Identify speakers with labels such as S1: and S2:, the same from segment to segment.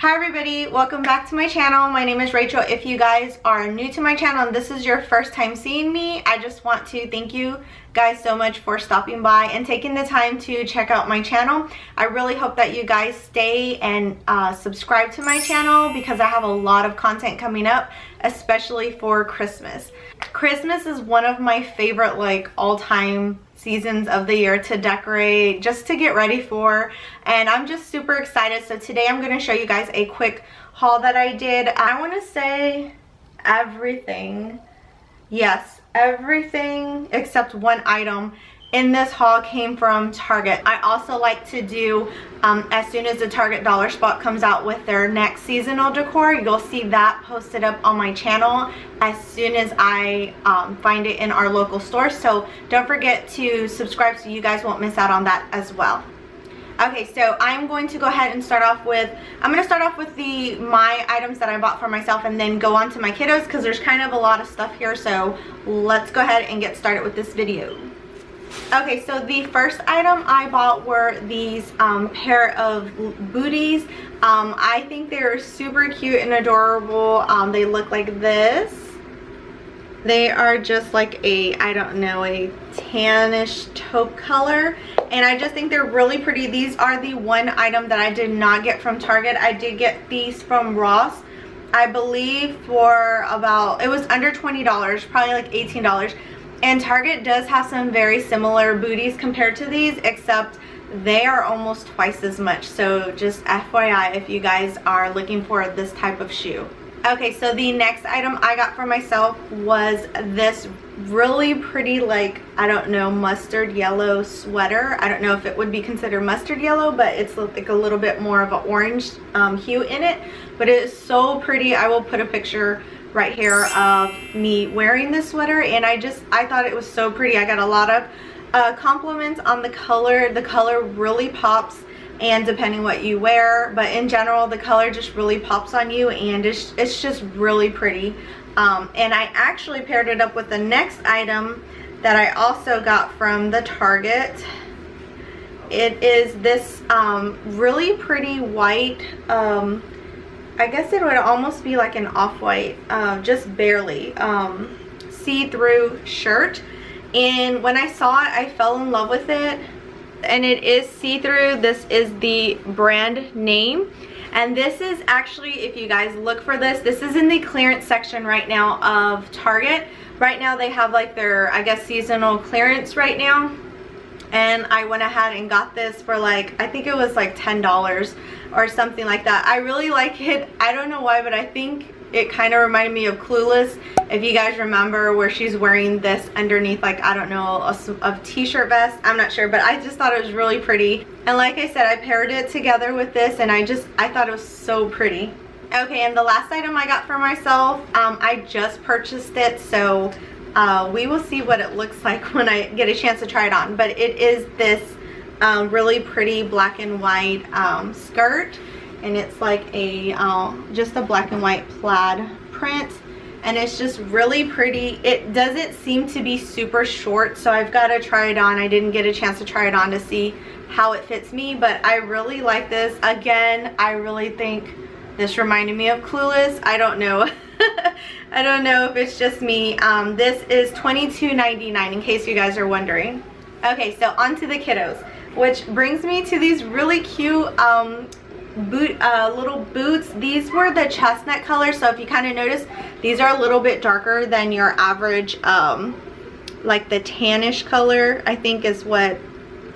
S1: Hi everybody, welcome back to my channel. My name is Rachel. If you guys are new to my channel and this is your first time seeing me, I just want to thank you guys so much for stopping by and taking the time to check out my channel. I really hope that you guys stay and subscribe to my channel because I have a lot of content coming up, especially for Christmas. Christmas is one of my favorite all-time seasons of the year to decorate, just to get ready for, and I'm just super excited. So today I'm going to show you guys a quick haul that I did. I want to say everything, yes, everything except one item in this haul came from Target. I also like to do, as soon as the Target Dollar Spot comes out with their next seasonal decor, you'll see that posted up on my channel as soon as I find it in our local store. So don't forget to subscribe so you guys won't miss out on that as well. Okay, so I'm going to go ahead and start off with, my items that I bought for myself and then go on to my kiddos because there's kind of a lot of stuff here. So let's go ahead and get started with this video. Okay, so the first item I bought were these pair of booties. I think they're super cute and adorable. They look like this. They are just like a, I don't know, a tannish taupe color. And I just think they're really pretty. These are the one item that I did not get from Target. I did get these from Ross, I believe, for about, it was under $20, probably like $18. And Target does have some very similar booties compared to these, except they are almost twice as much. So just FYI if you guys are looking for this type of shoe. Okay, so the next item I got for myself was this really pretty, like, I don't know, mustard yellow sweater. I don't know if it would be considered mustard yellow, but it's like a little bit more of an orange hue in it. But it is so pretty. I will put a picture right here of me wearing this sweater, and I thought it was so pretty. I got a lot of compliments on the color. The color really pops, and depending what you wear, but in general the color just really pops on you, and it's just really pretty. And I actually paired it up with the next item that I also got from the Target. It is this really pretty white, I guess it would almost be like an off-white, just barely see-through shirt. And when I saw it, I fell in love with it. And it is see-through. This is the brand name. And this is actually, if you guys look for this, this is in the clearance section right now of Target. Right now they have like their, I guess, seasonal clearance right now. And I went ahead and got this for like, I think it was like $10 or something like that. I really like it. I don't know why, but I think it kind of reminded me of Clueless. If you guys remember, where she's wearing this underneath, like, I don't know, a t-shirt vest. I'm not sure, but I just thought it was really pretty. And like I said, I paired it together with this, and I thought it was so pretty. Okay, and the last item I got for myself, I just purchased it, so we will see what it looks like when I get a chance to try it on. But it is this really pretty black and white skirt, and it's like a just a black and white plaid print, and it's just really pretty. It doesn't seem to be super short, so I've got to try it on. I didn't get a chance to try it on to see how it fits me, but I really like this. Again, I really think this reminded me of Clueless. I don't know. I don't know if it's just me. This is $22.99 in case you guys are wondering. Okay, so on to the kiddos, which brings me to these really cute little boots. These were the chestnut color, so if you kind of notice, these are a little bit darker than your average like the tannish color, I think, is what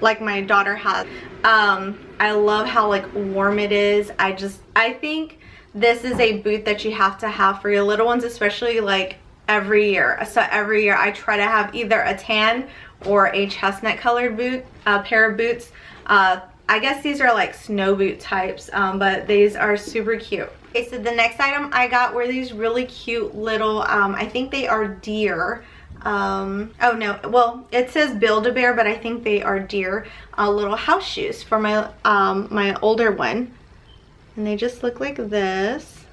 S1: like my daughter has. I love how like warm it is. I think this is a boot that you have to have for your little ones, especially like every year. So every year I try to have either a tan or a chestnut colored boot, pair of boots. I guess these are like snow boot types, but these are super cute. Okay, so the next item I got were these really cute little, I think they are deer. Oh no, well, it says Build-A-Bear, but I think they are deer, little house shoes for my my older one. And they just look like this.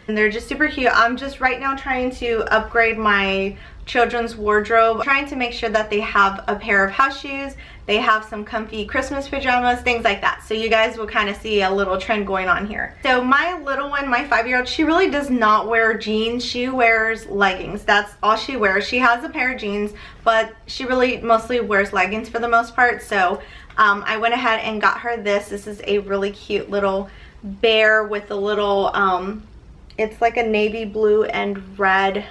S1: And they're just super cute. I'm just right now trying to upgrade my children's wardrobe, trying to make sure that they have a pair of house shoes, they have some comfy Christmas pajamas, things like that. So you guys will kind of see a little trend going on here. So my little one, my 5-year-old, she really does not wear jeans. She wears leggings. That's all she wears. She has a pair of jeans, but she really mostly wears leggings for the most part. So I went ahead and got her this. This is a really cute little bear with a little, it's like a navy blue and red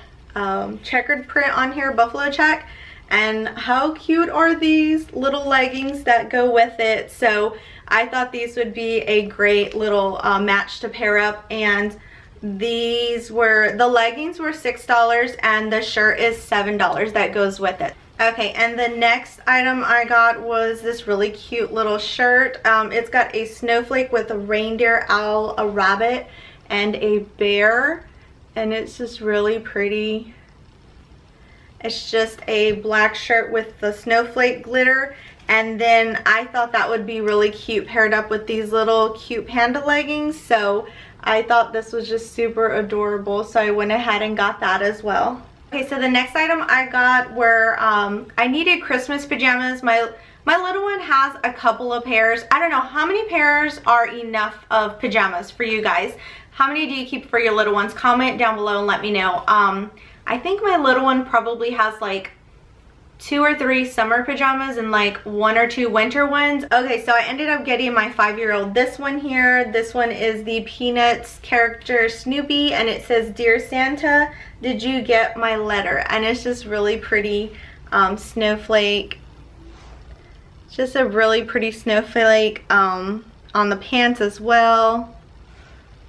S1: checkered print on here, buffalo check. And how cute are these little leggings that go with it? So I thought these would be a great little match to pair up. And these were, the leggings were $6 and the shirt is $7 that goes with it. Okay, and the next item I got was this really cute little shirt. It's got a snowflake with a reindeer, owl, a rabbit, and a bear. And it's just really pretty. It's just a black shirt with the snowflake glitter. And then I thought that would be really cute paired up with these little cute panda leggings. So I thought this was just super adorable. So I went ahead and got that as well. Okay, so the next item I got were, I needed Christmas pajamas. My little one has a couple of pairs. I don't know, how many pairs are enough of pajamas for you guys? How many do you keep for your little ones? Comment down below and let me know. I think my little one probably has like 2 or 3 summer pajamas and like 1 or 2 winter ones. Okay, so I ended up getting my 5-year-old this one here. This one is the Peanuts character Snoopy, and it says, "Dear Santa, did you get my letter?" And it's just really pretty snowflake. It's just a really pretty snowflake on the pants as well.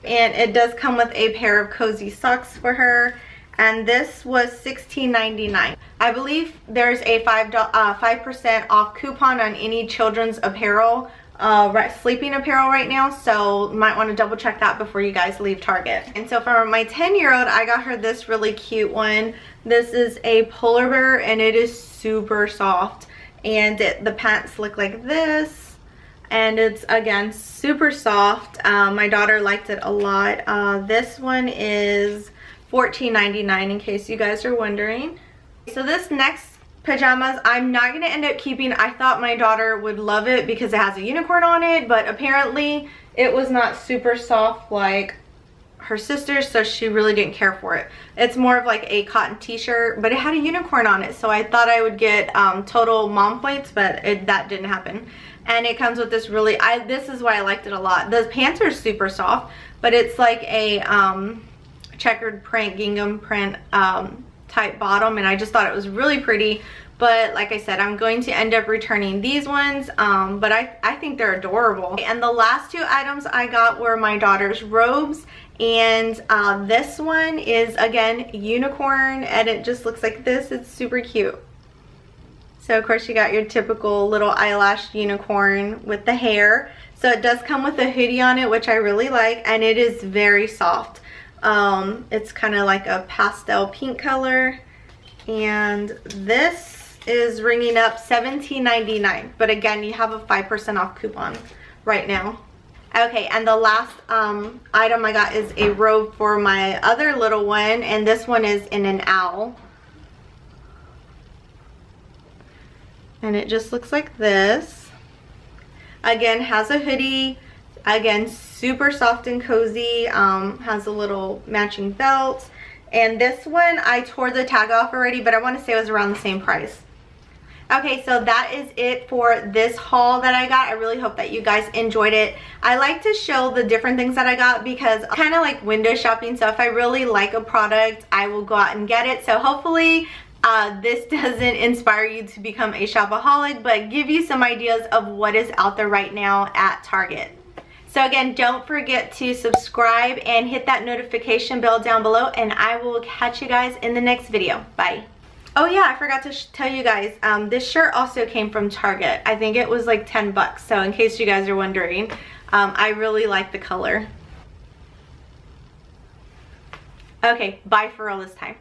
S1: And it does come with a pair of cozy socks for her. And this was $16.99. I believe there's a 5% off coupon on any children's apparel, sleeping apparel right now. So might want to double check that before you guys leave Target. And so for my 10-year-old, I got her this really cute one. This is a polar bear and it is super soft. And the pants look like this. And it's, again, super soft. My daughter liked it a lot. This one is $14.99 in case you guys are wondering. So this next pajamas I'm not going to end up keeping. I thought my daughter would love it because it has a unicorn on it, but apparently it was not super soft like her sister's, so she really didn't care for it. It's more of like a cotton t-shirt, but it had a unicorn on it, so I thought I would get total mom points, but that didn't happen. And it comes with this really, this is why I liked it a lot. The pants are super soft, but it's like a checkered print, gingham print type bottom, and I just thought it was really pretty. But like I said, I'm going to end up returning these ones, but I think they're adorable. And the last 2 items I got were my daughter's robes, and this one is, again, unicorn, and it just looks like this. It's super cute. So of course you got your typical little eyelash unicorn with the hair. So it does come with a hoodie on it, which I really like, and it is very soft. It's kind of like a pastel pink color, and this is ringing up $17.99, but again, you have a 5% off coupon right now. Okay, and the last item I got is a robe for my other little one, and this one is in an owl. And it just looks like this. Again, has a hoodie. Again, super soft and cozy. Has a little matching belt. And this one, I tore the tag off already, but I want to say it was around the same price. Okay, so that is it for this haul that I got. I really hope that you guys enjoyed it. I like to show the different things that I got because I kind of like window shopping. So if I really like a product, I will go out and get it. So hopefully this doesn't inspire you to become a shopaholic, but give you some ideas of what is out there right now at Target. So again, don't forget to subscribe and hit that notification bell down below, and I will catch you guys in the next video. Bye. Oh yeah, I forgot to tell you guys, this shirt also came from Target. I think it was like 10 bucks, so in case you guys are wondering, I really like the color. Okay, bye for real this time.